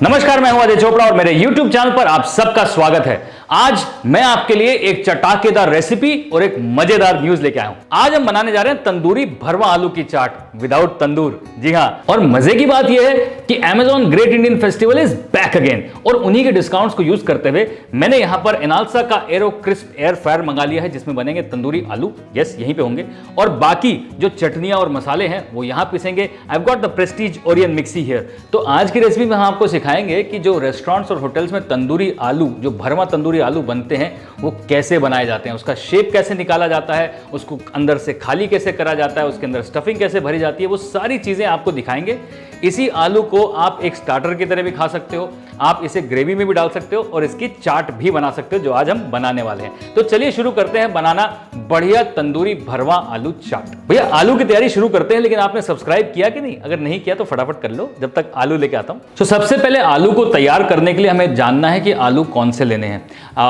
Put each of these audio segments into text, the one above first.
नमस्कार, मैं हूं अजय चोपड़ा और मेरे YouTube चैनल पर आप सबका स्वागत है। आज मैं आपके लिए एक चटाकेदार रेसिपी और एक मजेदार न्यूज लेके आया हूं। आज हम बनाने जा रहे हैं तंदूरी भरवा आलू की चाट विदाउट तंदूर। जी हां, और मजे की बात यह है कि Amazon great Indian festival is back again और उन्हीं के डिस्काउंट्स को यूज करते हुए मैंने यहां पर इनालसा का एरो क्रिस्प एयर फ्रायर मंगा लिया है, जिसमें बनेंगे तंदूरी आलू। यस, यहीं पे होंगे और बाकी जो चटनियां और मसाले हैं वो यहां पीसेंगे। I have got the Prestige Orion mixie here. तो आज की रेसिपी में हम आपको सिखाएंगे कि जो रेस्टोरेंट्स और होटल्स में तंदूरी आलू, जो भरवा तंदूरी आलू बनते हैं, वो कैसे बनाए जाते हैं, उसका शेप कैसे निकाला जाता है, उसको अंदर से खाली कैसे करा जाता है, उसके अंदर स्टफिंग कैसे भरी जाती है, वो सारी चीजें आपको दिखाएंगे। इसी आलू को आप एक स्टार्टर की तरह भी खा सकते हो, आप इसे ग्रेवी में भी डाल सकते हो और इसकी चाट भी बना सकते हो, जो आज हम बनाने वाले हैं। तो चलिए शुरू करते हैं बनाना बढ़िया तंदूरी भरवा आलू चाट। भैया आलू की तैयारी शुरू करते हैं, लेकिन आपने सब्सक्राइब किया कि नहीं? अगर नहीं किया तो फटाफट कर लो जब तक आलू लेके आता हूं। तो सबसे पहले आलू को तैयार करने के लिए हमें जानना है कि आलू कौन से लेने हैं।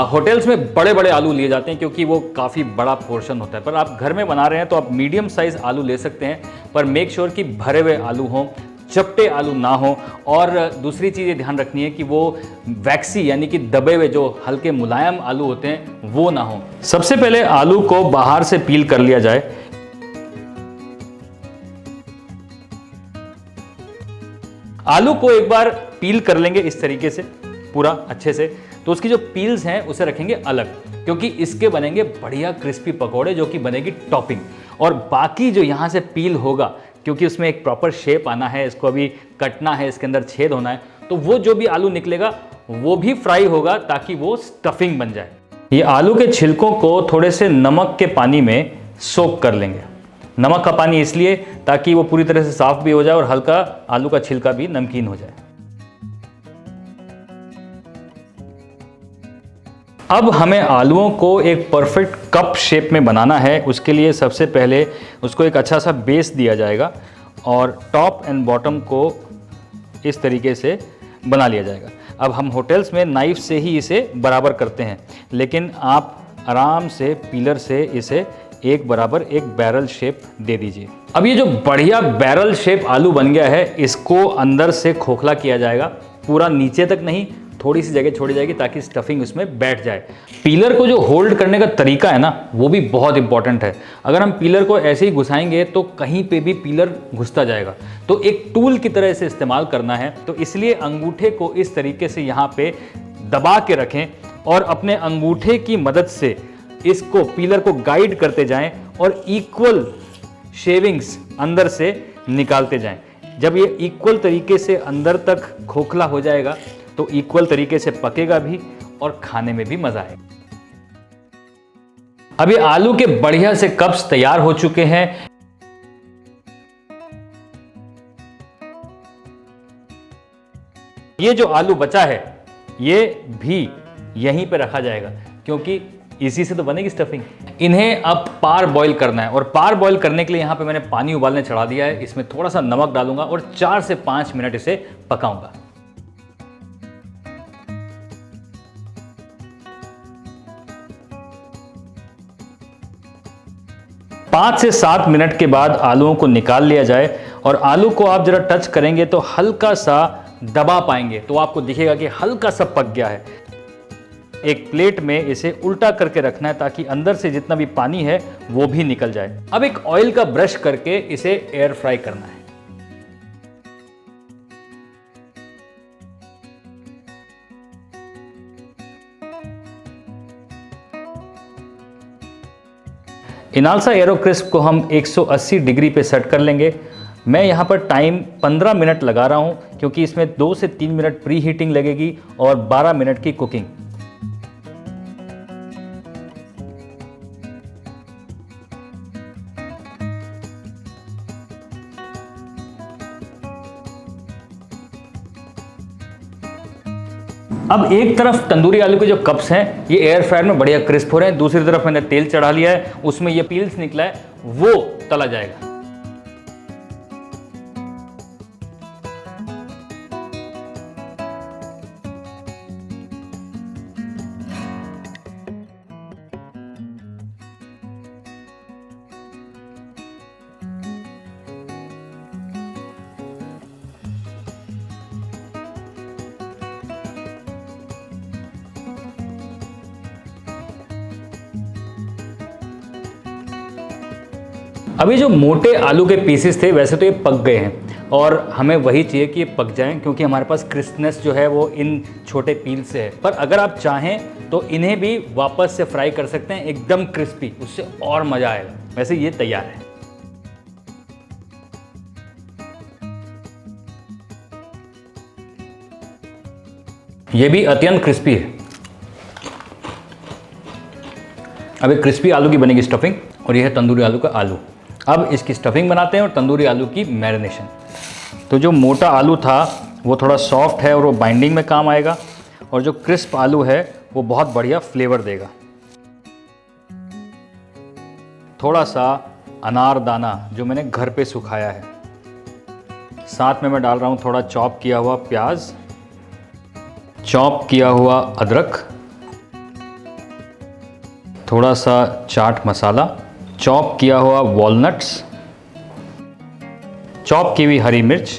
होटल्स में बड़े बड़े आलू लिए जाते हैं क्योंकि वो काफी बड़ा पोर्शन होता है, पर आप घर में बना रहे हैं तो आप मीडियम साइज आलू ले सकते हैं, पर मेक श्योर कि भरे हुए आलू हों, चपटे आलू ना हो। और दूसरी चीज़ ये ध्यान रखनी है कि वो वैक्सी यानी कि दबे हुए जो हल्के मुलायम आलू होते हैं वो ना हो। सबसे पहले आलू को बाहर से पील कर लिया जाए। आलू को एक बार पील कर लेंगे इस तरीके से पूरा अच्छे से, तो उसकी जो पील्स हैं उसे रखेंगे अलग, क्योंकि इसके बनेंगे बढ़िया क्रिस्पी पकोड़े, जो कि बनेगी टॉपिंग। और बाकी जो यहां से पील होगा, क्योंकि उसमें एक प्रॉपर शेप आना है, इसको अभी कटना है, इसके अंदर छेद होना है, तो वो जो भी आलू निकलेगा वो भी फ्राई होगा ताकि वो स्टफिंग बन जाए। ये आलू के छिलकों को थोड़े से नमक के पानी में सोक कर लेंगे। नमक का पानी इसलिए ताकि वो पूरी तरह से साफ भी हो जाए और हल्का आलू का छिलका भी नमकीन हो जाए। अब हमें आलूओं को एक परफेक्ट कप शेप में बनाना है। उसके लिए सबसे पहले उसको एक अच्छा सा बेस दिया जाएगा और टॉप एंड बॉटम को इस तरीके से बना लिया जाएगा। अब हम होटल्स में नाइफ से ही इसे बराबर करते हैं, लेकिन आप आराम से पीलर से इसे एक बराबर एक बैरल शेप दे दीजिए। अब ये जो बढ़िया बैरल शेप आलू बन गया है, इसको अंदर से खोखला किया जाएगा, पूरा नीचे तक नहीं, थोड़ी सी जगह छोड़ी जाएगी ताकि स्टफिंग उसमें बैठ जाए। पीलर को जो होल्ड करने का तरीका है ना, वो भी बहुत इंपॉर्टेंट है। अगर हम पीलर को ऐसे ही घुसाएंगे तो कहीं पे भी पीलर घुसता जाएगा, तो एक टूल की तरह इसे इस्तेमाल करना है। तो इसलिए अंगूठे को इस तरीके से यहाँ पे दबा के रखें और अपने अंगूठे की मदद से इसको पीलर को गाइड करते जाएं और इक्वल शेविंग्स अंदर से निकालते जाएं। जब ये इक्वल तरीके से अंदर तक खोखला हो जाएगा तो इक्वल तरीके से पकेगा भी और खाने में भी मजा आएगा। अभी आलू के बढ़िया से कप्स तैयार हो चुके हैं। ये जो आलू बचा है ये भी यहीं पे रखा जाएगा, क्योंकि इसी से तो बनेगी स्टफिंग। इन्हें अब पार बॉईल करना है और पार बॉईल करने के लिए यहां पे मैंने पानी उबालने चढ़ा दिया है। इसमें थोड़ा सा नमक डालूंगा और 4 से 5 मिनट इसे पकाऊंगा। पाँच से 7 मिनट के बाद आलूओं को निकाल लिया जाए और आलू को आप जरा टच करेंगे तो हल्का सा दबा पाएंगे, तो आपको दिखेगा कि हल्का सा पक गया है। एक प्लेट में इसे उल्टा करके रखना है ताकि अंदर से जितना भी पानी है वो भी निकल जाए। अब एक ऑयल का ब्रश करके इसे एयर फ्राई करना है। इनालसा एरो क्रिस्प को हम 180 डिग्री पे सेट कर लेंगे। मैं यहाँ पर टाइम 15 मिनट लगा रहा हूँ, क्योंकि इसमें 2 से 3 मिनट प्री हीटिंग लगेगी और 12 मिनट की कुकिंग। अब एक तरफ तंदूरी आलू के जो कप्स हैं ये एयर फ्रायर में बढ़िया क्रिस्प हो रहे हैं, दूसरी तरफ मैंने तेल चढ़ा लिया है, उसमें ये पील्स निकला है वो तला जाएगा। अभी जो मोटे आलू के पीसेस थे वैसे तो ये पक गए हैं और हमें वही चाहिए कि ये पक जाएं, क्योंकि हमारे पास क्रिस्पनेस जो है वो इन छोटे पील से है। पर अगर आप चाहें तो इन्हें भी वापस से फ्राई कर सकते हैं एकदम क्रिस्पी, उससे और मज़ा आएगा। वैसे ये तैयार है। ये भी अत्यंत क्रिस्पी है। अब एक क्रिस्पी आलू की बनेगी स्टफिंग और यह है तंदूरी आलू का आलू। अब इसकी स्टफिंग बनाते हैं और तंदूरी आलू की मैरिनेशन। तो जो मोटा आलू था वो थोड़ा सॉफ्ट है और वो बाइंडिंग में काम आएगा, और जो क्रिस्प आलू है वो बहुत बढ़िया फ्लेवर देगा। थोड़ा सा अनारदाना जो मैंने घर पे सुखाया है, साथ में मैं डाल रहा हूँ थोड़ा चॉप किया हुआ प्याज, चॉप किया हुआ अदरक, थोड़ा सा चाट मसाला, चॉप किया हुआ वॉलनट्स, चॉप की हुई हरी मिर्च,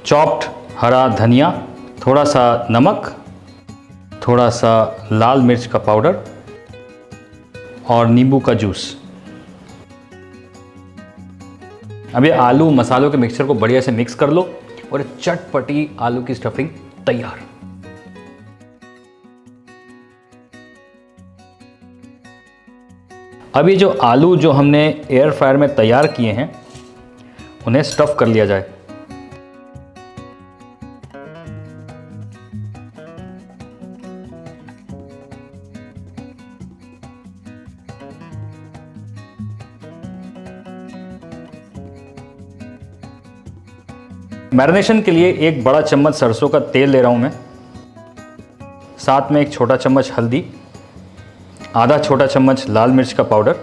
चॉप्ड हरा धनिया, थोड़ा सा नमक, थोड़ा सा लाल मिर्च का पाउडर और नींबू का जूस। अब ये आलू मसालों के मिक्सचर को बढ़िया से मिक्स कर लो और चटपटी आलू की स्टफिंग तैयार। अब ये जो आलू जो हमने एयर फ्रायर में तैयार किए हैं उन्हें स्टफ कर लिया जाए। मैरिनेशन के लिए एक बड़ा चम्मच सरसों का तेल ले रहा हूं मैं, साथ में एक छोटा चम्मच हल्दी, आधा छोटा चम्मच लाल मिर्च का पाउडर,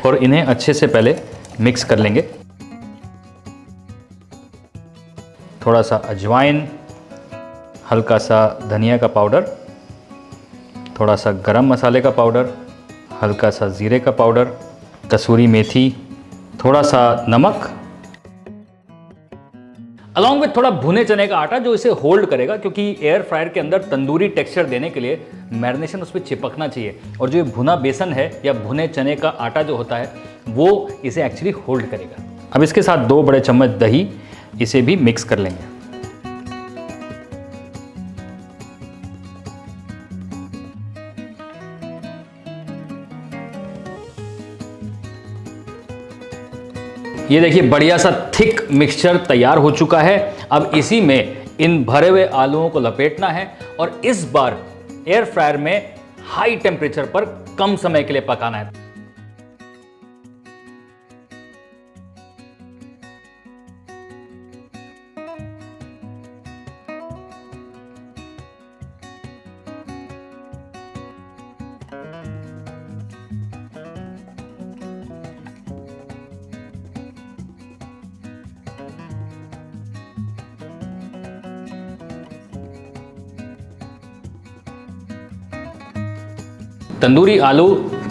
और इन्हें अच्छे से पहले मिक्स कर लेंगे। थोड़ा सा अजवाइन, हल्का सा धनिया का पाउडर, थोड़ा सा गरम मसाले का पाउडर, हल्का सा जीरे का पाउडर, कसूरी मेथी, थोड़ा सा नमक, अलॉन्ग विथ थोड़ा भुने चने का आटा जो इसे होल्ड करेगा, क्योंकि एयर फ्रायर के अंदर तंदूरी टेक्सचर देने के लिए मैरिनेशन उस पर चिपकना चाहिए, और जो ये भुना बेसन है या भुने चने का आटा जो होता है वो इसे एक्चुअली होल्ड करेगा। अब इसके साथ 2 बड़े चम्मच दही, इसे भी मिक्स कर लेंगे। ये देखिए बढ़िया सा थिक मिक्सचर तैयार हो चुका है। अब इसी में इन भरे हुए आलूओं को लपेटना है और इस बार एयर फ्रायर में हाई टेम्परेचर पर कम समय के लिए पकाना है। तंदूरी आलू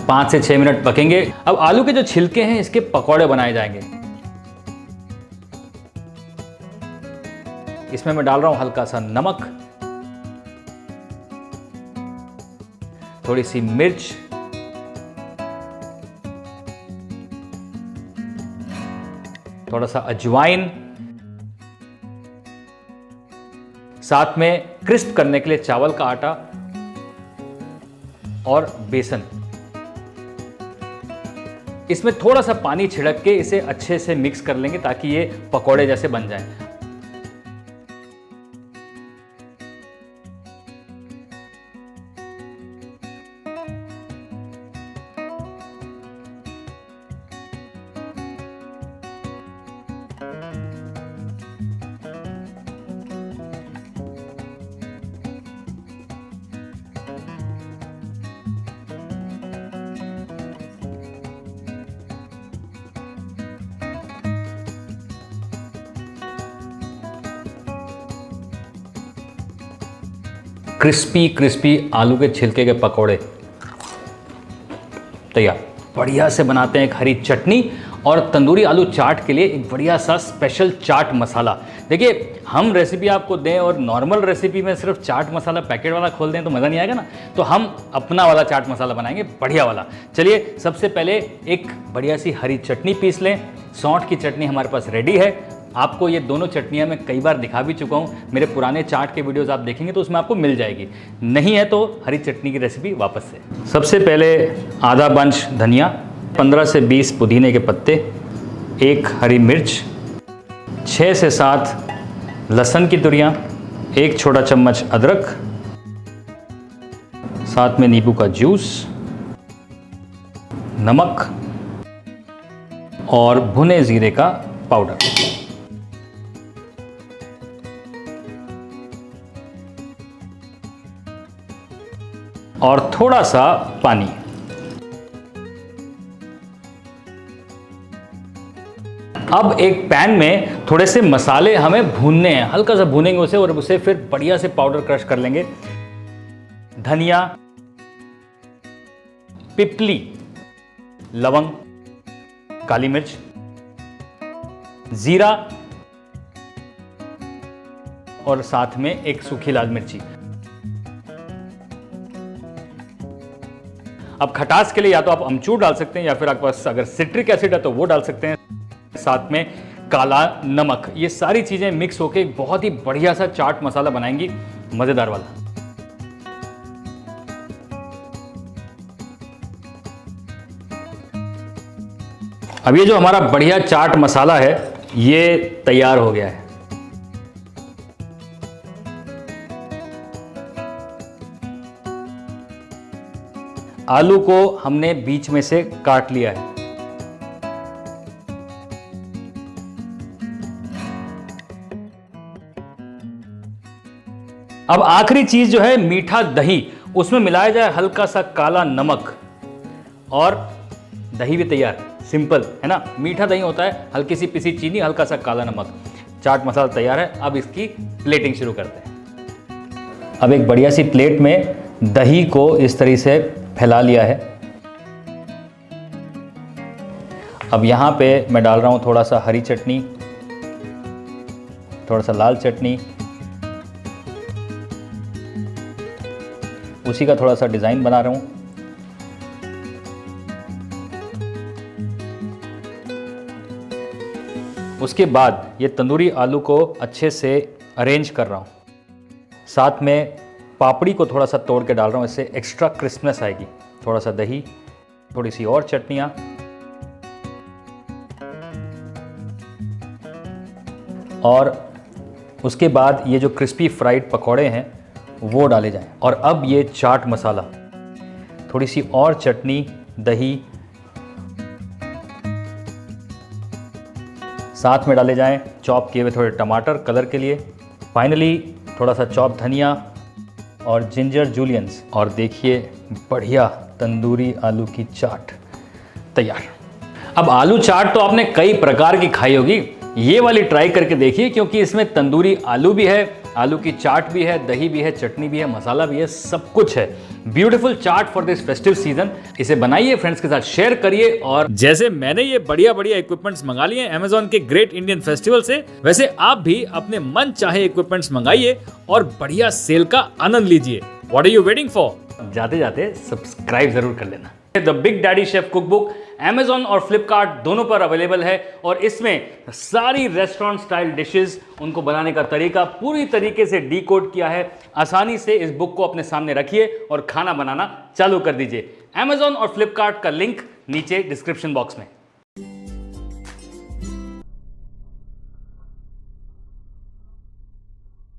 5 से 6 मिनट पकेंगे। अब आलू के जो छिलके हैं इसके पकौड़े बनाए जाएंगे। इसमें मैं डाल रहा हूं हल्का सा नमक, थोड़ी सी मिर्च, थोड़ा सा अजवाइन, साथ में क्रिस्प करने के लिए चावल का आटा और बेसन। इसमें थोड़ा सा पानी छिड़क के इसे अच्छे से मिक्स कर लेंगे ताकि ये पकोड़े जैसे बन जाएं। क्रिस्पी क्रिस्पी आलू के छिलके के पकोड़े तैयार। बढ़िया से बनाते हैं एक हरी चटनी और तंदूरी आलू चाट के लिए एक बढ़िया सा स्पेशल चाट मसाला। देखिए, हम रेसिपी आपको दें और नॉर्मल रेसिपी में सिर्फ चाट मसाला पैकेट वाला खोल दें तो मज़ा नहीं आएगा ना। तो हम अपना वाला चाट मसाला बनाएंगे, बढ़िया वाला। चलिए, सबसे पहले एक बढ़िया सी हरी चटनी पीस लें। सौंठ की चटनी हमारे पास रेडी है। आपको ये दोनों चटनियाँ मैं कई बार दिखा भी चुका हूँ, मेरे पुराने चाट के वीडियोस आप देखेंगे तो उसमें आपको मिल जाएगी। नहीं है तो हरी चटनी की रेसिपी वापस से। सबसे पहले आधा बंच धनिया, 15 से 20 पुदीने के पत्ते, 1 हरी मिर्च, 6 से 7 लहसुन की तुरियाँ, 1 छोटा चम्मच अदरक, साथ में नींबू का जूस, नमक और भुने जीरे का पाउडर। और थोड़ा सा पानी। अब एक पैन में थोड़े से मसाले हमें भूनने हैं, हल्का सा भूनेंगे उसे और उसे फिर बढ़िया से पाउडर क्रश कर लेंगे। धनिया, पिपली, लवंग, काली मिर्च, जीरा और साथ में 1 सूखी लाल मिर्ची। अब खटास के लिए या तो आप अमचूर डाल सकते हैं या फिर आपके पास अगर सिट्रिक एसिड है तो वो डाल सकते हैं। साथ में काला नमक। ये सारी चीजें मिक्स होकर एक बहुत ही बढ़िया सा चाट मसाला बनाएंगी, मजेदार वाला। अब ये जो हमारा बढ़िया चाट मसाला है ये तैयार हो गया है। आलू को हमने बीच में से काट लिया है। अब आखिरी चीज जो है मीठा दही, उसमें मिलाया जाए हल्का सा काला नमक और दही भी तैयार। सिंपल है ना, मीठा दही होता है, हल्की सी पिसी चीनी, हल्का सा काला नमक। चाट मसाला तैयार है। अब इसकी प्लेटिंग शुरू करते हैं। अब एक बढ़िया सी प्लेट में दही को इस तरह से फैला लिया है। अब यहां पे मैं डाल रहा हूं थोड़ा सा हरी चटनी, थोड़ा सा लाल चटनी, उसी का थोड़ा सा डिजाइन बना रहा हूं। उसके बाद ये तंदूरी आलू को अच्छे से अरेंज कर रहा हूं। साथ में पापड़ी को थोड़ा सा तोड़ के डाल रहा हूँ, इससे एक्स्ट्रा क्रिस्पनेस आएगी। थोड़ा सा दही, थोड़ी सी और चटनियाँ और उसके बाद ये जो क्रिस्पी फ्राइड पकौड़े हैं वो डाले जाएं। और अब ये चाट मसाला, थोड़ी सी और चटनी, दही, साथ में डाले जाएं चॉप किए हुए थोड़े टमाटर कलर के लिए। फाइनली थोड़ा सा चॉप धनिया और जिंजर जूलियंस। और देखिए बढ़िया तंदूरी आलू की चाट तैयार। अब आलू चाट तो आपने कई प्रकार की खाई होगी, ये वाली ट्राई करके देखिए, क्योंकि इसमें तंदूरी आलू भी है, आलू की चाट भी है, दही भी है, चटनी भी है, मसाला भी है, सब कुछ है। Beautiful chaat for this festive season. इसे बनाइए, फ्रेंड्स के साथ शेयर करिए। और जैसे मैंने ये बढ़िया बढ़िया इक्विपमेंट्स मंगा लिए हैं अमेज़न के ग्रेट इंडियन फेस्टिवल से, वैसे आप भी अपने मन चाहे इक्विपमेंट्स मंगाइए और बढ़िया सेल का आनंद लीजिए। What are you waiting for? जाते जाते सब्सक्राइब जरूर कर लेना। The big daddy chef cookbook Amazon और Flipkart दोनों पर अवेलेबल है और इसमें सारी रेस्टोरेंट स्टाइल डिशेस, उनको बनाने का तरीका पूरी तरीके से डीकोड किया है। आसानी से इस बुक को अपने सामने रखिए और खाना बनाना चालू कर दीजिए। Amazon और Flipkart का लिंक नीचे डिस्क्रिप्शन बॉक्स में।